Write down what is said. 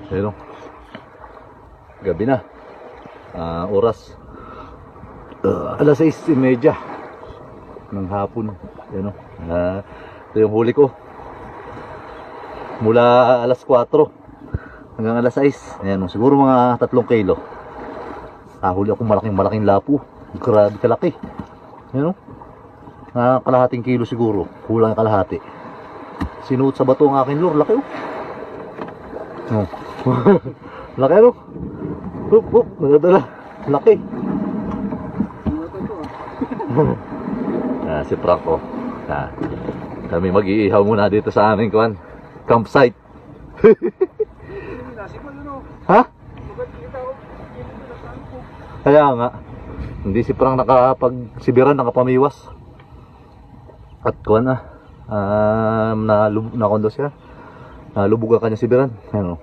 Ayun o. Gabi na. Oras. Alas 6:30 ng hapon. Ayun o. Ito yung huli ko. Mula alas 4 hanggang alas 6. Ayan o. Siguro mga 3 kilo. Huli ako malaking lapo. Grabe kalaki. Ayun o. Kalahating kilo siguro. Kulang kalahati. Sinuot sa bato ang aking lure. Laki o. Laki ano? Nagadala. Laki. Si Franco. Kami mag-iihaw muna dito sa aming campsite. Ha? Kaya nga. Hindi si Frank nakapagsibiran, nakapamiwas. At nakondo siya. Nalubog ang kanya sibiran. Ano?